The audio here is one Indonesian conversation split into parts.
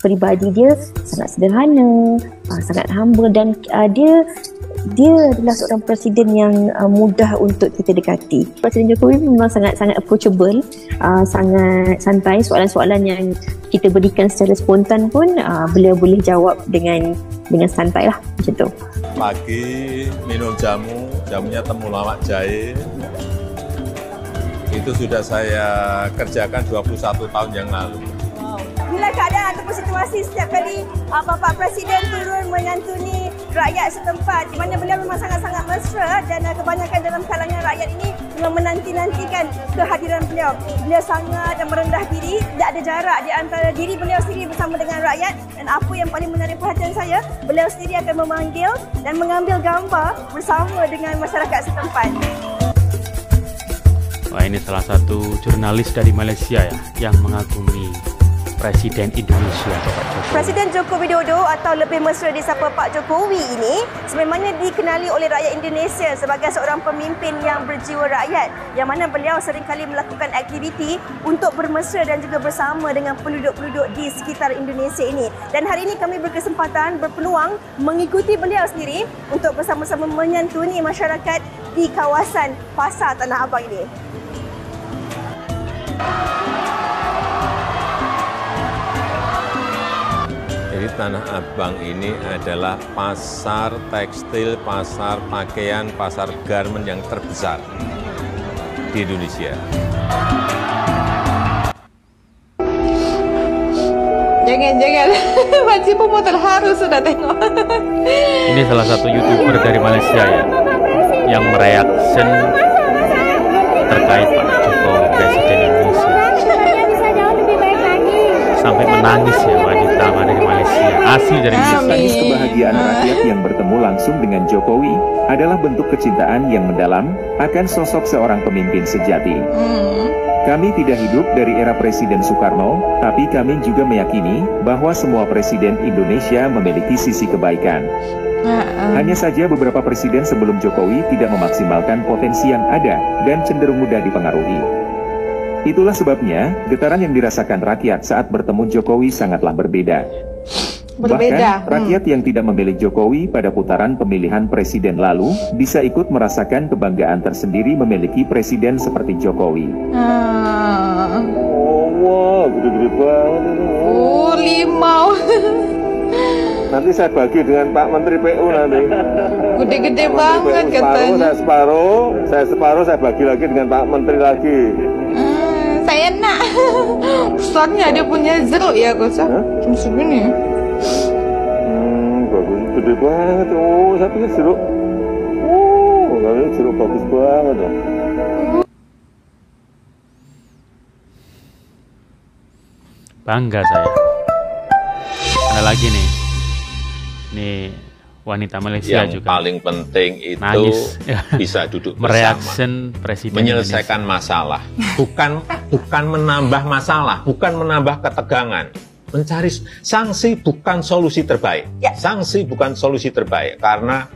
peribadi dia sangat sederhana, sangat humble dan dia adalah seorang presiden yang mudah untuk kita dekati. Presiden Jokowi memang sangat approachable, sangat santai. Soalan-soalan yang kita berikan secara spontan pun beliau boleh jawab dengan santai lah, macam tu. Pagi minum jamunya temulawak jahe. Itu sudah saya kerjakan 21 tahun yang lalu. Bila keadaan ataupun situasi setiap kali Bapak Presiden turun menyantuni rakyat setempat, di mana beliau memang sangat-sangat mesra dan kebanyakan dalam kalangan rakyat ini memang menanti-nantikan kehadiran beliau. Beliau sangat merendah diri, tidak ada jarak di antara diri beliau sendiri bersama dengan rakyat, dan apa yang paling menarik perhatian saya, beliau sendiri akan memanggil dan mengambil gambar bersama dengan masyarakat setempat. Wah, ini salah satu jurnalis dari Malaysia ya yang mengagumi Presiden Indonesia, Bapak Jokowi. Presiden Joko Widodo atau lebih mesra disapa Pak Jokowi ini sebenarnya dikenali oleh rakyat Indonesia sebagai seorang pemimpin yang berjiwa rakyat, yang mana beliau seringkali melakukan aktiviti untuk bermesra dan juga bersama dengan penduduk-penduduk di sekitar Indonesia ini. Dan hari ini kami berkesempatan, berpeluang mengikuti beliau sendiri untuk bersama-sama menyantuni masyarakat di kawasan Pasar Tanah Abang ini. Jadi Tanah Abang ini adalah pasar tekstil, pasar pakaian, pasar garmen yang terbesar di Indonesia. Jangan, Pakcik pun mau terharu sudah tengok. Ini salah satu YouTuber dari Malaysia ya yang mereaction terkait Pak Jokowi, Presiden Indonesia. Sampai menangis ya wanita dari Malaysia, asli dari Malaysia. Tangis kebahagiaan rakyat yang bertemu langsung dengan Jokowi adalah bentuk kecintaan yang mendalam akan sosok seorang pemimpin sejati. Kami tidak hidup dari era Presiden Soekarno, tapi kami juga meyakini bahwa semua presiden Indonesia memiliki sisi kebaikan. Hanya saja beberapa presiden sebelum Jokowi tidak memaksimalkan potensi yang ada dan cenderung mudah dipengaruhi. Itulah sebabnya getaran yang dirasakan rakyat saat bertemu Jokowi sangatlah berbeda. Bahkan rakyat yang tidak memilih Jokowi pada putaran pemilihan presiden lalu bisa ikut merasakan kebanggaan tersendiri memiliki presiden seperti Jokowi. Wah, gede-gede banget ini. Oh, limau. Nanti saya bagi dengan Pak Menteri PU nanti. Gede-gede banget katanya. Saya separuh, saya bagi lagi dengan Pak Menteri lagi. Saya nak. Besarnya dia punya jeruk ya, Kosa. Cuma segini. Bagus, gede banget. Oh, saya punya jeruk. Oh, kalau jeruk bagus banget. Bangga saya. Ada lagi nih. Nih wanita Malaysia yang juga. Paling penting itu nangis. bisa duduk Mereaction bersama, Presiden menyelesaikan Indonesia. masalah, bukan menambah masalah, bukan menambah ketegangan. Mencari sanksi bukan solusi terbaik. Sanksi bukan solusi terbaik karena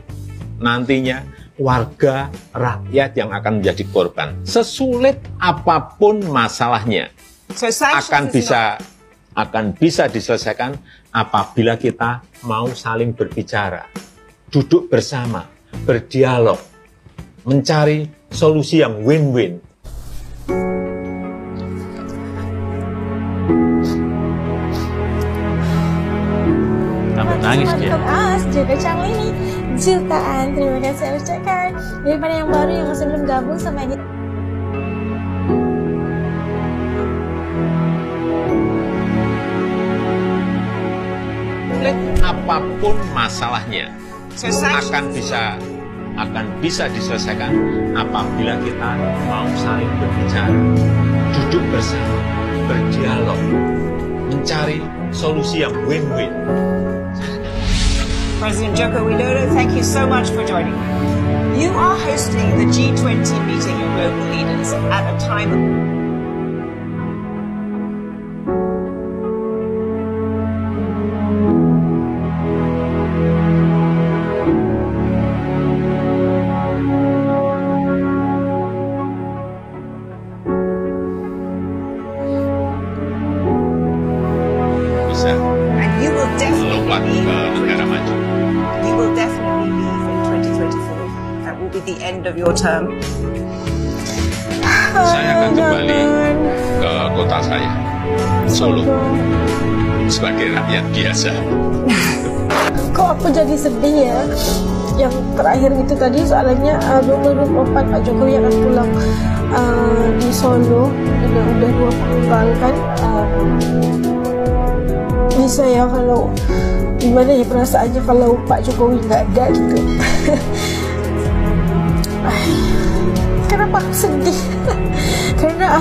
nantinya warga rakyat yang akan menjadi korban. Sesulit apapun masalahnya akan bisa diselesaikan apabila kita mau saling berbicara, duduk bersama, berdialog, mencari solusi yang win-win. Nangis dia. Jaga channel ini jutaan terima kasih saya ucapkan. Daripada yang baru yang masih belum gabung sama ini. Apapun masalahnya akan bisa diselesaikan apabila kita mau saling berbicara, duduk bersama, berdialog, mencari solusi yang win-win. President Joko Widodo, thank you so much for joining me. You are hosting the G20 meeting of global leaders at a time Bisa. end of your term? Saya akan kembali ke kota saya, Solo, sebagai rakyat biasa. Kok aku jadi sedih ya? Yang terakhir itu tadi soalnya 2024 Pak Jokowi akan pulang di Solo. Udah 2 penggal kan. Bisa ya kalau gimana ya perasaannya kalau Pak Jokowi nggak ada gitu. Kenapa aku sedih? Karena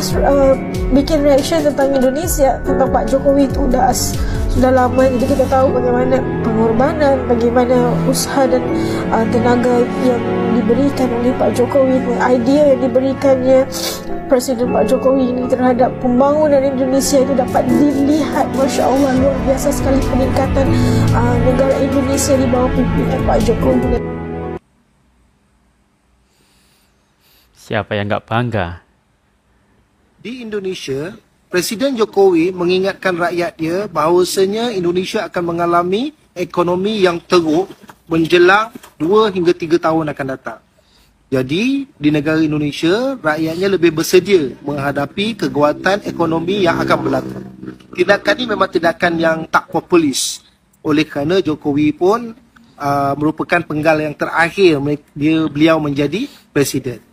bikin reaction tentang Indonesia, tentang Pak Jokowi itu sudah lama, jadi kita tahu bagaimana pengorbanan, bagaimana usaha dan tenaga yang diberikan oleh Pak Jokowi, idea yang diberikannya Presiden Pak Jokowi ini terhadap pembangunan Indonesia itu dapat dilihat. Masya Allah, luar biasa sekali peningkatan negara Indonesia di bawah pimpinan Pak Jokowi. Siapa yang nggak bangga? Di Indonesia, Presiden Jokowi mengingatkan rakyat dia bahawasanya Indonesia akan mengalami ekonomi yang teruk menjelang 2 hingga 3 tahun akan datang. Jadi, di negara Indonesia, rakyatnya lebih bersedia menghadapi kekuatan ekonomi yang akan berlaku. Tindakan ini memang tindakan yang tak populis. Oleh kerana Jokowi pun merupakan penggal yang terakhir beliau menjadi presiden.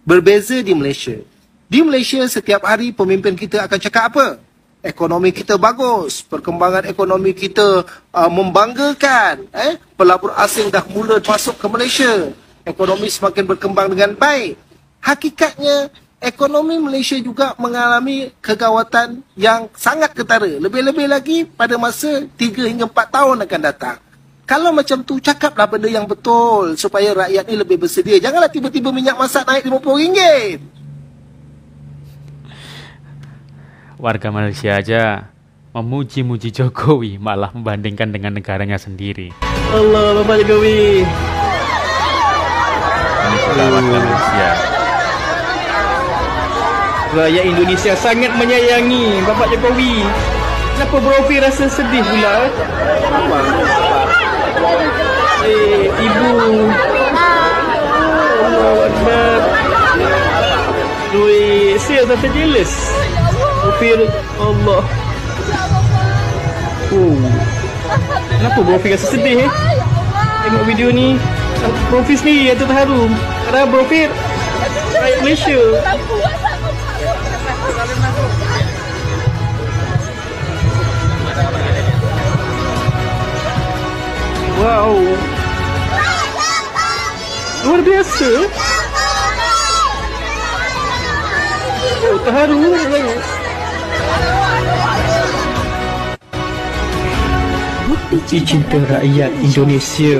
Berbeza di Malaysia. Di Malaysia, setiap hari pemimpin kita akan cakap apa? Ekonomi kita bagus, perkembangan ekonomi kita membanggakan. Pelabur asing dah mula masuk ke Malaysia. Ekonomi semakin berkembang dengan baik. Hakikatnya, ekonomi Malaysia juga mengalami kegawatan yang sangat ketara. Lebih-lebih lagi pada masa 3 hingga 4 tahun akan datang. Kalau macam tu, cakaplah benda yang betul supaya rakyat ni lebih bersedia. Janganlah tiba-tiba minyak masak naik RM50. Warga Malaysia aja memuji-muji Jokowi, malah membandingkan dengan negaranya sendiri. Allah, Bapak Jokowi. Ini sudah warga Malaysia. Rakyat Indonesia sangat menyayangi Bapak Jokowi. Kenapa Bro Fi rasa sedih pula? Ibu. Allah Akbar. Dui, saya tak terjelas. Profil Allah. Kenapa Bro Fi rasa sedih tengok video ni? Bro Fi sendiri yang terharu. Kerana Bro Fi rakyat Malaysia. Wow, luar biasa. Oh, terharu sangat. Bukti cinta rakyat Indonesia.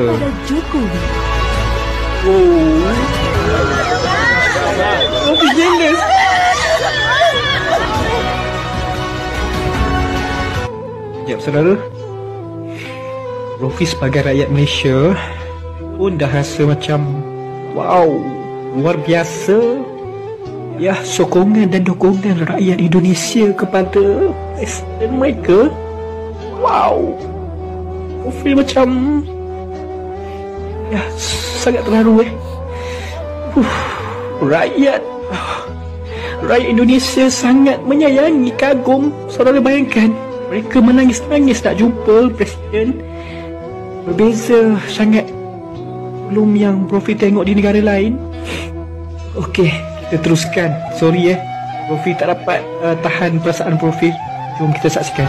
Oh, oh, jealous. Sekejap, saudara. Rofi sebagai rakyat Malaysia pun dah rasa macam wow, luar biasa ya, sokongan dan dukungan rakyat Indonesia kepada presiden mereka. Wow, Rofi macam ya, sangat terharu rakyat Indonesia sangat menyayangi, kagum. Saudara bayangkan, mereka menangis-nangis nak jumpa presiden. Berbeza sangat belum yang Profi tengok di negara lain. Okey, kita teruskan. Sorry Profi tak dapat tahan perasaan Profi. Jom kita saksikan.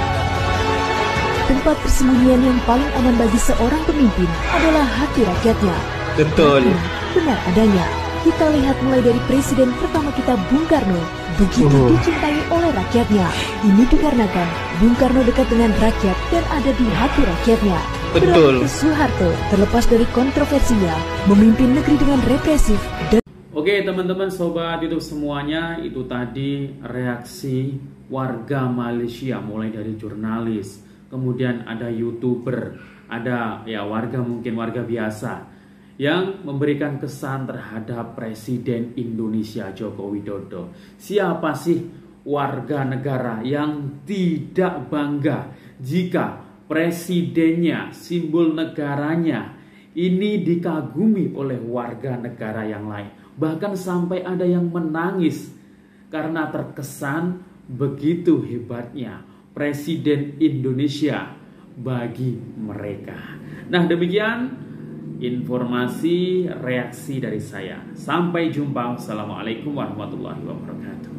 Tempat persembunyian yang paling aman bagi seorang pemimpin adalah hati rakyatnya. Betul. Benar adanya. Kita lihat mulai dari presiden pertama kita, Bung Karno, begitu dicintai oleh rakyatnya. Ini dikarenakan Bung Karno dekat dengan rakyat dan ada di hati rakyatnya. Betul. Soeharto, terlepas dari kontroversinya, memimpin negeri dengan represif dan... Oke teman-teman sobat YouTube semuanya, itu tadi reaksi warga Malaysia, mulai dari jurnalis, kemudian ada YouTuber, ada ya warga, mungkin warga biasa yang memberikan kesan terhadap Presiden Indonesia Joko Widodo. Siapa sih warga negara yang tidak bangga jika presidennya, simbol negaranya ini dikagumi oleh warga negara yang lain. Bahkan sampai ada yang menangis karena terkesan begitu hebatnya Presiden Indonesia bagi mereka. Nah, demikian informasi reaksi dari saya. Sampai jumpa. Assalamualaikum warahmatullahi wabarakatuh.